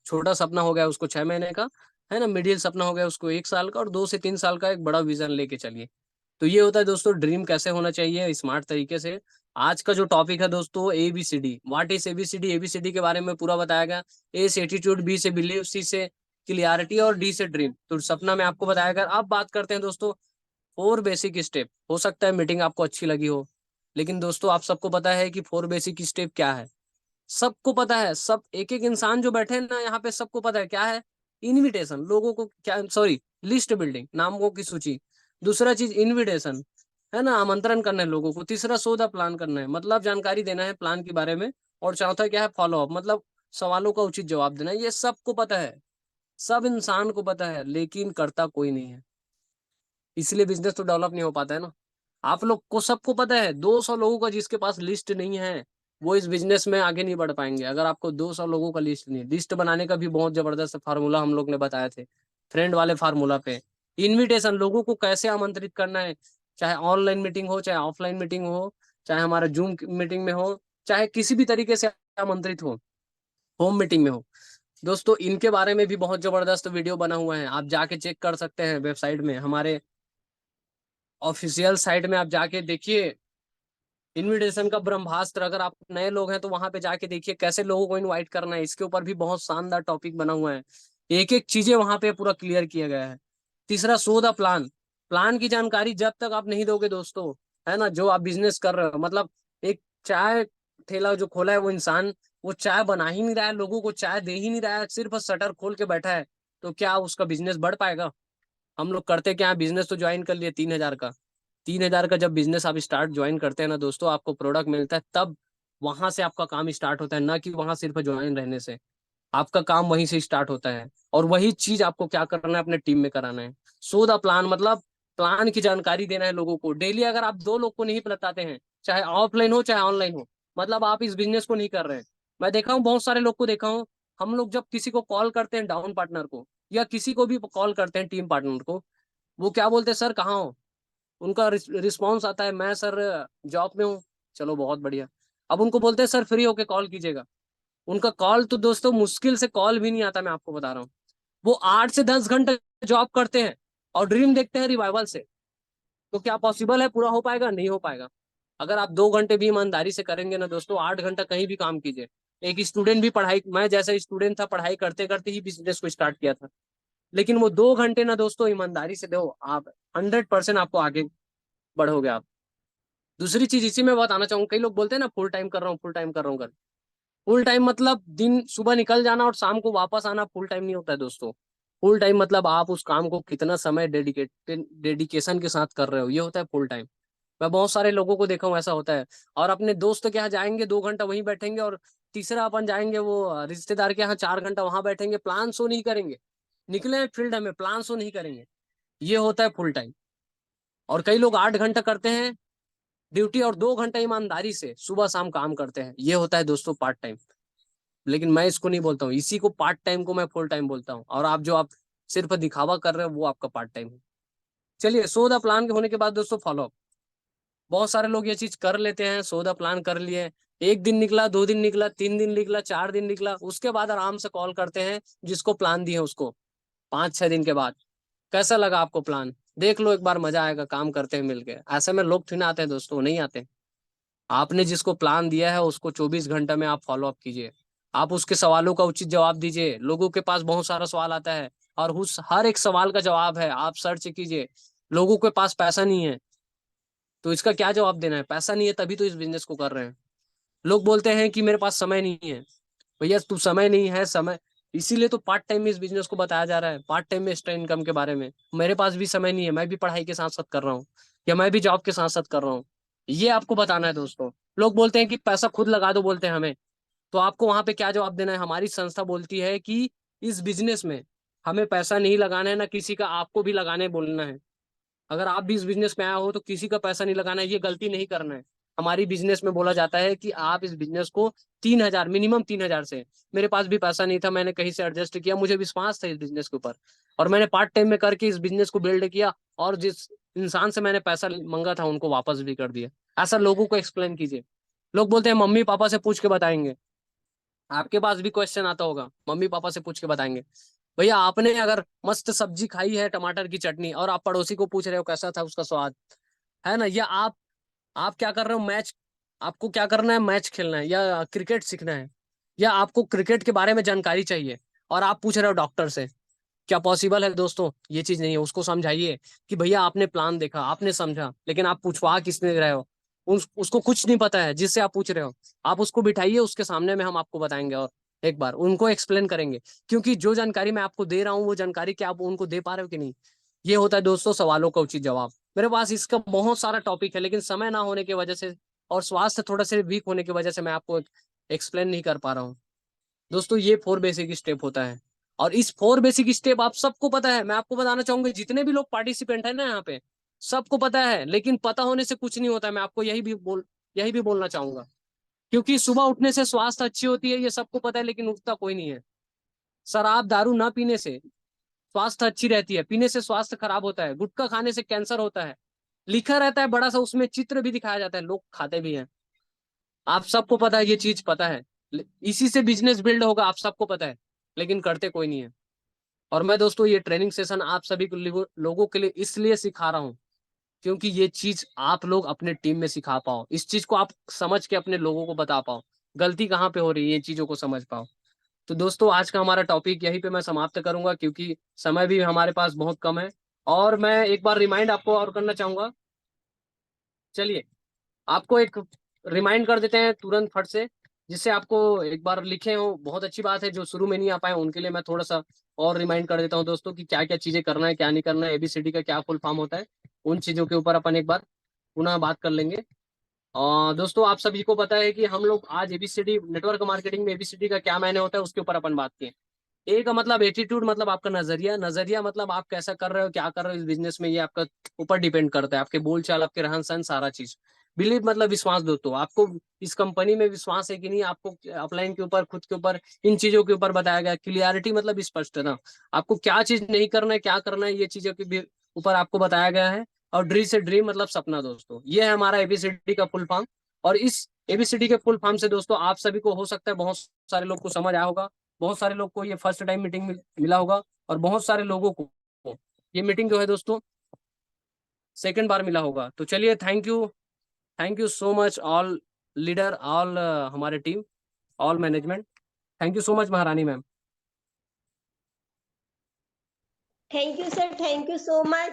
छोटा सपना हो गया उसको 6 महीने का, है ना, मिडिल सपना हो गया उसको 1 साल का, और 2 से 3 साल का एक बड़ा विजन लेके चलिए। तो ये होता है दोस्तों ड्रीम कैसे होना चाहिए स्मार्ट तरीके से। आज का जो टॉपिक है दोस्तों, ABCD, what is ABCD, ABCD के बारे में पूरा बताया गया। ए से एटीट्यूड, बी से बिलीव, सी से क्लियरिटी, और डी से ड्रीम, तो सपना में आपको बताया गया। अब बात करते हैं दोस्तों 4 बेसिक स्टेप। हो सकता है मीटिंग आपको अच्छी लगी हो, लेकिन दोस्तों आप सबको पता है कि 4 बेसिक स्टेप क्या है? सबको पता है, सब एक एक इंसान जो बैठे हैं ना यहाँ पे, सबको पता है क्या है। इनविटेशन, लोगों को क्या, सॉरी, लिस्ट बिल्डिंग, नामों की सूची। दूसरा चीज इनविटेशन, है ना, आमंत्रण करना है लोगों को। तीसरा सौदा प्लान करना है, मतलब जानकारी देना है प्लान के बारे में। और चौथा क्या है, फॉलो अप, मतलब सवालों का उचित जवाब देना है। ये सबको पता है, सब इंसान को पता है, लेकिन करता कोई नहीं है। इसलिए बिजनेस तो डेवलप नहीं हो पाता है ना। आप लोग को सबको पता है, 200 लोगों का जिसके पास लिस्ट नहीं है, वो इस बिजनेस में आगे नहीं बढ़ पाएंगे। अगर आपको 200 लोगों का लिस्ट नहीं है, लिस्ट बनाने का भी बहुत जबरदस्त फार्मूला हम लोग ने बताए थे, फ्रेंड वाले फार्मूला पे। इनविटेशन, लोगों को कैसे आमंत्रित करना है, चाहे ऑनलाइन मीटिंग हो, चाहे ऑफलाइन मीटिंग हो, चाहे हमारा जूम मीटिंग में हो, चाहे किसी भी तरीके से आमंत्रित हो, होम मीटिंग में हो। दोस्तों इनके बारे में भी बहुत जबरदस्त वीडियो बना हुआ है, आप जाके चेक कर सकते हैं वेबसाइट में, हमारे ऑफिशियल साइट में आप जाके देखिए। इनविटेशन का ब्रह्मास्त्र, अगर आप नए लोग हैं तो वहां पे जाके देखिए कैसे लोगों को इनवाइट करना है, इसके ऊपर भी बहुत शानदार टॉपिक बना हुआ है। एक एक चीजें वहां पे पूरा क्लियर किया गया है। तीसरा, शो द प्लान। प्लान की जानकारी जब तक आप नहीं दोगे दोस्तों, है ना, जो आप बिजनेस कर रहे हो, मतलब एक चाय ठेला जो खोला है वो इंसान, वो चाय बना ही नहीं रहा है, लोगों को चाय दे ही नहीं रहा है, सिर्फ शटर खोल के बैठा है, तो क्या उसका बिजनेस बढ़ पाएगा? हम लोग करते क्या है, बिजनेस तो ज्वाइन कर लिए 3,000 का। 3,000 का जब बिजनेस आप स्टार्ट ज्वाइन करते हैं ना दोस्तों, आपको प्रोडक्ट मिलता है, तब वहां से आपका काम स्टार्ट होता है, ना कि वहां सिर्फ ज्वाइन रहने से। आपका काम वहीं से स्टार्ट होता है, और वही चीज आपको क्या करना है, अपने टीम में कराना है। सो द प्लान मतलब प्लान की जानकारी देना है लोगों को डेली। अगर आप 2 लोग को नहीं बताते हैं, चाहे ऑफलाइन हो चाहे ऑनलाइन हो, मतलब आप इस बिजनेस को नहीं कर रहे हैं। मैं देखा हूँ, बहुत सारे लोग को देखा हूँ, हम लोग जब किसी को कॉल करते हैं, डाउन पार्टनर को या किसी को भी कॉल करते हैं टीम पार्टनर को, वो क्या बोलते हैं, सर कहाँ हो? उनका रिस्पॉन्स आता है, मैं सर जॉब में हूँ। चलो बहुत बढ़िया। अब उनको बोलते हैं सर फ्री होके कॉल कीजिएगा, उनका कॉल तो दोस्तों मुश्किल से कॉल भी नहीं आता, मैं आपको बता रहा हूँ। वो 8 से 10 घंटे जॉब करते हैं और ड्रीम देखते हैं रिवाइवल से। तो क्या पॉसिबल है, पूरा हो पाएगा? नहीं हो पाएगा। अगर आप 2 घंटे भी ईमानदारी से करेंगे ना दोस्तों, 8 घंटा कहीं भी काम कीजिए। एक स्टूडेंट भी पढ़ाई, मैं जैसा स्टूडेंट था, पढ़ाई करते करते ही बिजनेस को स्टार्ट किया था, लेकिन वो 2 घंटे ना दोस्तों ईमानदारी से दो आप, 100% आपको आगे बढ़ोगे आप। दूसरी चीज इसी में बताना चाहूंगा, कई लोग बोलते हैं ना फुल टाइम कर रहा हूँ, फुल टाइम कर रहा हूँ कर। फुल टाइम मतलब दिन सुबह निकल जाना और शाम को वापस आना, फुल टाइम नहीं होता है दोस्तों। फुल टाइम मतलब आप उस काम को कितना समय डेडिकेशन के साथ कर रहे हो, ये होता है फुल टाइम। मैं बहुत सारे लोगों को देखा हूँ ऐसा होता है। और अपने दोस्त के यहाँ जाएंगे, 2 घंटा वहीं बैठेंगे, और तीसरा अपन जाएंगे वो रिश्तेदार के यहाँ, 4 घंटा वहां बैठेंगे, प्लान शो नहीं करेंगे। निकले हैं फील्ड में, प्लान शो नहीं करेंगे। ये होता है फुल टाइम। और कई लोग 8 घंटा करते हैं ड्यूटी और 2 घंटा ईमानदारी से सुबह शाम काम करते हैं, ये होता है दोस्तों पार्ट टाइम। लेकिन मैं इसको नहीं बोलता हूँ, इसी को पार्ट टाइम को मैं फुल टाइम बोलता हूँ, और आप जो आप सिर्फ दिखावा कर रहे हो वो आपका पार्ट टाइम है। चलिए, सो द प्लान के होने के बाद दोस्तों फॉलो अप। बहुत सारे लोग ये चीज कर लेते हैं, सो द प्लान कर लिए, 1 दिन निकला, 2 दिन निकला, 3 दिन निकला, 4 दिन निकला, उसके बाद आराम से कॉल करते हैं जिसको प्लान दिए उसको, 5-6 दिन के बाद, कैसा लगा आपको प्लान, देख लो एक बार, मजा आएगा, काम करते हैं मिलके। ऐसे में लोग थोड़ी ना आते हैं दोस्तों, नहीं आते। आपने जिसको प्लान दिया है उसको 24 घंटा में आप फॉलो अप कीजिए। आप उसके सवालों का उचित जवाब दीजिए। लोगों के पास बहुत सारा सवाल आता है, और उस हर एक सवाल का जवाब है, आप सर्च कीजिए। लोगों के पास पैसा नहीं है, तो इसका क्या जवाब देना है? पैसा नहीं है तभी तो इस बिजनेस को कर रहे हैं। लोग बोलते हैं कि मेरे पास समय नहीं है। भैया, तू समय नहीं है, समय इसीलिए तो पार्ट टाइम में इस बिजनेस को बताया जा रहा है, पार्ट टाइम में एक्स्ट्रा इनकम के बारे में। मेरे पास भी समय नहीं है, मैं भी पढ़ाई के साथ साथ कर रहा हूँ, या मैं भी जॉब के साथ साथ कर रहा हूँ, ये आपको बताना है दोस्तों। लोग बोलते हैं कि पैसा खुद लगा दो, बोलते हैं हमें, तो आपको वहां पे क्या जवाब देना है? हमारी संस्था बोलती है कि इस बिजनेस में हमें पैसा नहीं लगाना है, ना किसी का, आपको भी लगाने बोलना है। अगर आप भी इस बिजनेस में आया हो तो किसी का पैसा नहीं लगाना है, ये गलती नहीं करना है। हमारी बिजनेस में बोला जाता है कि आप इस बिजनेस को 3,000, मिनिमम 3,000 से। मेरे पास भी पैसा नहीं था, मैंने कहीं से एडजस्ट किया, मुझे विश्वास था इस बिजनेस के ऊपर, और मैंने पार्ट टाइम में करके इस बिजनेस को बिल्ड किया, और जिस इंसान से मैंने पैसा मंगा था उनको वापस भी कर दिया। ऐसा लोगों को एक्सप्लेन कीजिए। लोग बोलते हैं मम्मी पापा से पूछ के बताएंगे। आपके पास भी क्वेश्चन आता होगा, मम्मी पापा से पूछ के बताएंगे। भैया, आपने अगर मस्त सब्जी खाई है, टमाटर की चटनी, और आप पड़ोसी को पूछ रहे हो कैसा था उसका स्वाद, है ना? या आप क्या कर रहे हो, मैच, आपको क्या करना है, मैच खेलना है या क्रिकेट सीखना है, या आपको क्रिकेट के बारे में जानकारी चाहिए, और आप पूछ रहे हो डॉक्टर से, क्या पॉसिबल है दोस्तों? ये चीज नहीं है। उसको समझाइए कि भैया आपने प्लान देखा, आपने समझा, लेकिन आप पूछवा किसने रहे हो? उसको कुछ नहीं पता है जिससे आप पूछ रहे हो। आप उसको बिठाइए उसके सामने में, हम आपको बताएंगे, और एक बार उनको एक्सप्लेन करेंगे। क्योंकि जो जानकारी मैं आपको दे रहा हूँ, वो जानकारी क्या आप उनको दे पा रहे हो कि नहीं? ये होता है दोस्तों सवालों का उचित जवाब। मेरे पास इसका बहुत सारा टॉपिक है, लेकिन समय ना होने की वजह से और स्वास्थ्य थोड़ा सा वीक होने की वजह से मैं आपको एक्सप्लेन नहीं कर पा रहा हूँ। दोस्तों, ये 4 बेसिक स्टेप होता है, और इस 4 बेसिक स्टेप आप सबको पता है। मैं आपको बताना चाहूंगा, जितने भी लोग पार्टिसिपेंट है ना यहाँ पे, सबको पता है, लेकिन पता होने से कुछ नहीं होता है। मैं आपको यही भी बोलना चाहूंगा, क्योंकि सुबह उठने से स्वास्थ्य अच्छी होती है, ये सबको पता है, लेकिन उठता कोई नहीं है। शराब दारू ना पीने से स्वास्थ्य अच्छी रहती है, पीने से स्वास्थ्य खराब होता है, गुटखा खाने से कैंसर होता है। लिखा रहता है बड़ा सा, उसमें चित्र भी दिखाया जाता है, लोग खाते भी हैं। आप सबको पता है, ये चीज पता है। इसी से बिजनेस बिल्ड होगा, आप सबको पता है। लेकिन करते कोई नहीं है। और मैं दोस्तों ये ट्रेनिंग सेशन आप सभी लोगों के लिए इसलिए सिखा रहा हूँ क्योंकि ये चीज आप लोग अपने टीम में सिखा पाओ, इस चीज को आप समझ के अपने लोगों को बता पाओ, गलती कहाँ पे हो रही है ये चीजों को समझ पाओ। तो दोस्तों आज का हमारा टॉपिक यहीं पे मैं समाप्त करूंगा क्योंकि समय भी हमारे पास बहुत कम है। और मैं एक बार रिमाइंड आपको और करना चाहूंगा, चलिए आपको एक रिमाइंड कर देते हैं तुरंत फट से, जिससे आपको एक बार लिखे हो। बहुत अच्छी बात है, जो शुरू में नहीं आ पाए उनके लिए मैं थोड़ा सा और रिमाइंड कर देता हूँ दोस्तों कि क्या क्या चीजें करना है क्या नहीं करना है, एबीसीडी का क्या फुल फॉर्म होता है, उन चीजों के ऊपर अपन एक बार पुनः बात कर लेंगे। दोस्तों आप सभी को पता है कि हम लोग आज एबीसीडी नेटवर्क मार्केटिंग में एबीसीडी का क्या मायने होता है उसके ऊपर अपन बात किए। ए का मतलब एटीट्यूड, मतलब आपका नजरिया, नजरिया मतलब आप कैसा कर रहे हो क्या कर रहे हो इस बिजनेस में, ये आपका ऊपर डिपेंड करता है, आपके बोलचाल आपके रहन सहन सारा चीज। बिलीव मतलब विश्वास दोस्तों, आपको इस कंपनी में विश्वास है कि नहीं, आपको अपलाइन के ऊपर खुद के ऊपर इन चीजों के ऊपर बताया गया। क्लियरिटी मतलब स्पष्ट है ना, आपको क्या चीज नहीं करना है क्या करना है ये चीजों के भी ऊपर आपको बताया गया है। और ड्रीम से ड्रीम मतलब सपना दोस्तों, ये है हमारा एबीसीडी का फुल फॉर्म। और इस एबीसीडी के फुल फॉर्म से दोस्तों आप सभी को हो सकता है बहुत सारे लोग को समझ आया होगा, बहुत सारे लोग को ये फर्स्ट टाइम मीटिंग में मिला होगा, और बहुत सारे लोगों को ये मीटिंग जो है दोस्तों सेकंड बार मिला होगा। तो चलिए thank you so much all leader, all हमारे team, all management. Thank you so much Maharani ma'am. Thank you, sir. Thank you so much.